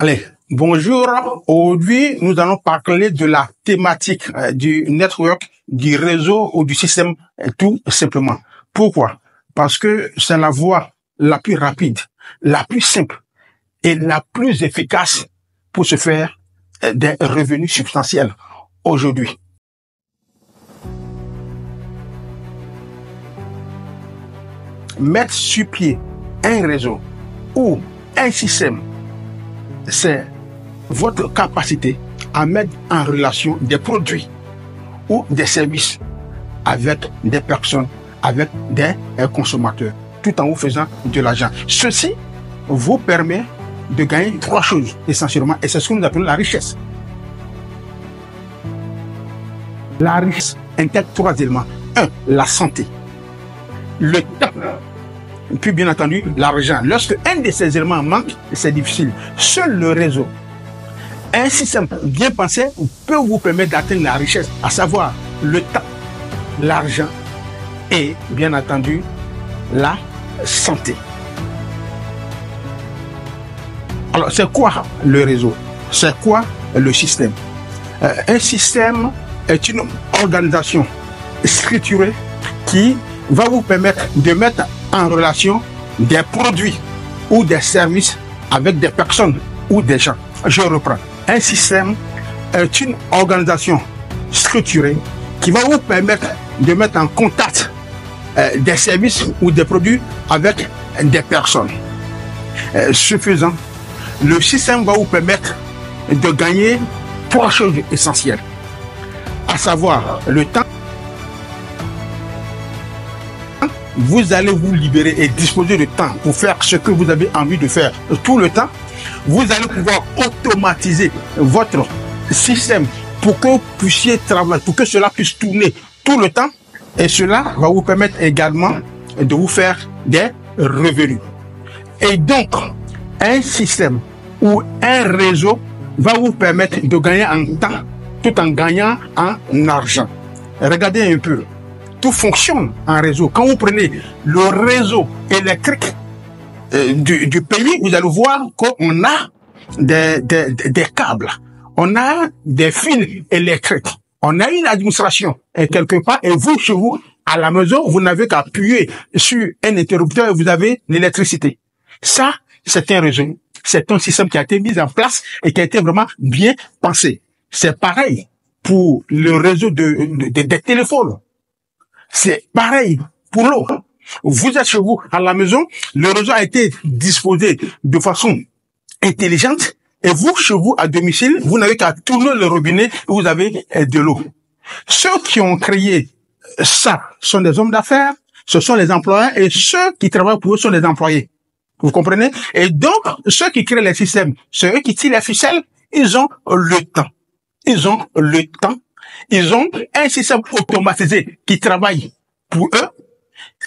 Allez, bonjour. Aujourd'hui, nous allons parler de la thématique du network, du réseau ou du système, tout simplement. Pourquoi? Parce que c'est la voie la plus rapide, la plus simple et la plus efficace pour se faire des revenus substantiels aujourd'hui. Mettre sur pied un réseau ou un système, c'est votre capacité à mettre en relation des produits ou des services avec des personnes, avec des consommateurs, tout en vous faisant de l'argent. Ceci vous permet de gagner trois choses essentiellement, et c'est ce que nous appelons la richesse. La richesse intègre trois éléments. Un, la santé, le temps, puis bien entendu l'argent. Lorsque un de ces éléments manque, c'est difficile. Seul le réseau, un système bien pensé peut vous permettre d'atteindre la richesse, à savoir le temps, l'argent et bien entendu la santé. Alors c'est quoi le réseau? C'est quoi le système? Un système est une organisation structurée qui va vous permettre de mettre en relation des produits ou des services avec des personnes ou des gens. Je reprends. Un système est une organisation structurée qui va vous permettre de mettre en contact des services ou des produits avec des personnes. Ce faisant, le système va vous permettre de gagner trois choses essentielles, à savoir le temps. Vous allez vous libérer et disposer de temps pour faire ce que vous avez envie de faire tout le temps. Vous allez pouvoir automatiser votre système pour que vous puissiez travailler, pour que cela puisse tourner tout le temps. Et cela va vous permettre également de vous faire des revenus. Et donc, un système ou un réseau va vous permettre de gagner en temps tout en gagnant en argent. Regardez un peu. Tout fonctionne en réseau. Quand vous prenez le réseau électrique du pays, vous allez voir qu'on a des câbles, on a des fils électriques, on a une administration et quelque part, et vous, chez vous, à la maison, vous n'avez qu'à appuyer sur un interrupteur et vous avez l'électricité. Ça, c'est un réseau. C'est un système qui a été mis en place et qui a été vraiment bien pensé. C'est pareil pour le réseau des téléphones. C'est pareil pour l'eau. Vous êtes chez vous à la maison, le réseau a été disposé de façon intelligente et vous, chez vous, à domicile, vous n'avez qu'à tourner le robinet et vous avez de l'eau. Ceux qui ont créé ça sont des hommes d'affaires, ce sont les employeurs et ceux qui travaillent pour eux sont les employés. Vous comprenez? Et donc, ceux qui créent les systèmes, c'est eux qui tirent les ficelles, ils ont le temps. Ils ont le temps. Ils ont un système automatisé qui travaille pour eux.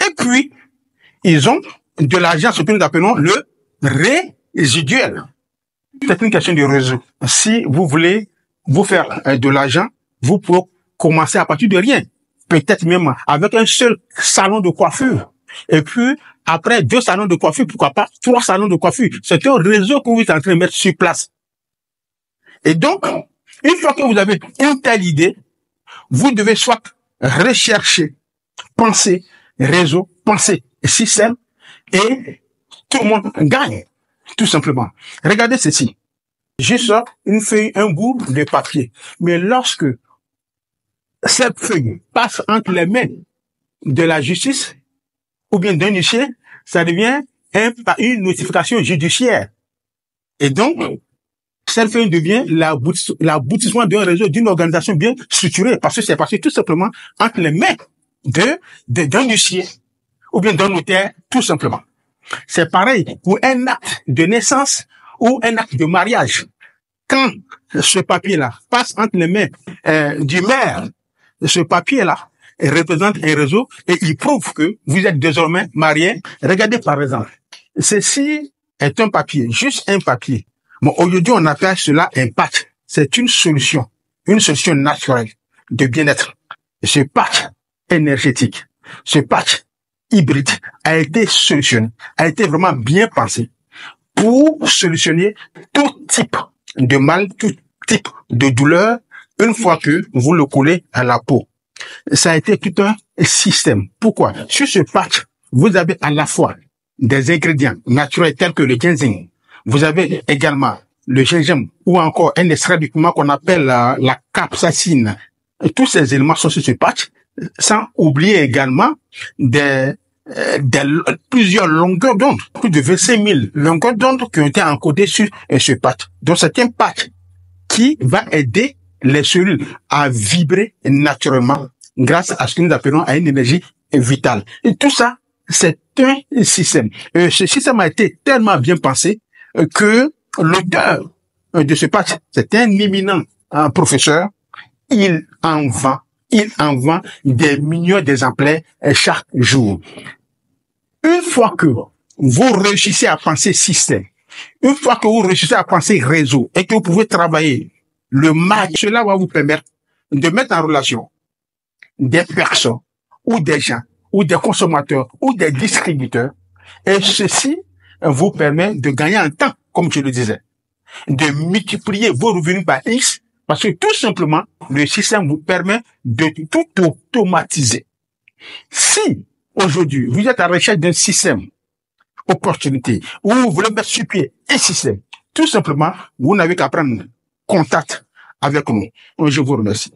Et puis, ils ont de l'argent, ce que nous appelons le résiduel. C'est une question de réseau. Si vous voulez vous faire de l'argent, vous pouvez commencer à partir de rien. Peut-être même avec un seul salon de coiffure. Et puis, après 2 salons de coiffure, pourquoi pas 3 salons de coiffure. C'est un réseau que vous êtes en train de mettre sur place. Et donc, une fois que vous avez une telle idée, vous devez soit rechercher, penser réseau, penser système, et tout le monde gagne, tout simplement. Regardez ceci. J'ai ça, une feuille, un bout de papier. Mais lorsque cette feuille passe entre les mains de la justice, ou bien d'un huissier, ça devient une notification judiciaire. Et donc, cette feuille devient l'aboutissement d'un réseau, d'une organisation bien structurée, parce que c'est passé tout simplement entre les mains d'un huissier ou bien d'un notaire, tout simplement. C'est pareil pour un acte de naissance ou un acte de mariage. Quand ce papier-là passe entre les mains du maire, ce papier-là représente un réseau et il prouve que vous êtes désormais marié. Regardez par exemple, ceci est un papier, juste un papier. Bon, aujourd'hui, on appelle cela un patch. C'est une solution naturelle de bien-être. Ce patch énergétique, ce patch hybride a été solutionné, a été vraiment bien pensé pour solutionner tout type de mal, tout type de douleur, une fois que vous le collez à la peau. Ça a été tout un système. Pourquoi? Sur ce patch, vous avez à la fois des ingrédients naturels tels que le ginseng. Vous avez également le gingembre ou encore un extrait du piment qu'on appelle la capsaïcine. Et tous ces éléments sont sur ce patch, sans oublier également plusieurs longueurs d'onde, plus de 25 000 longueurs d'onde qui ont été encodées sur ce patch. Donc c'est un patch qui va aider les cellules à vibrer naturellement grâce à ce que nous appelons à une énergie vitale. Et tout ça, c'est un système. Ce système a été tellement bien pensé que l'auteur de ce patch, c'est un éminent professeur. Il en vend des millions d'exemplaires chaque jour. Une fois que vous réussissez à penser système, une fois que vous réussissez à penser réseau et que vous pouvez travailler le match, cela va vous permettre de mettre en relation des personnes ou des gens ou des consommateurs ou des distributeurs, et ceci vous permet de gagner en temps, comme je le disais, de multiplier vos revenus par X, parce que tout simplement, le système vous permet de tout automatiser. Si aujourd'hui, vous êtes à la recherche d'un système opportunité, ou vous voulez mettre sur pied un système, tout simplement, vous n'avez qu'à prendre contact avec nous. Je vous remercie.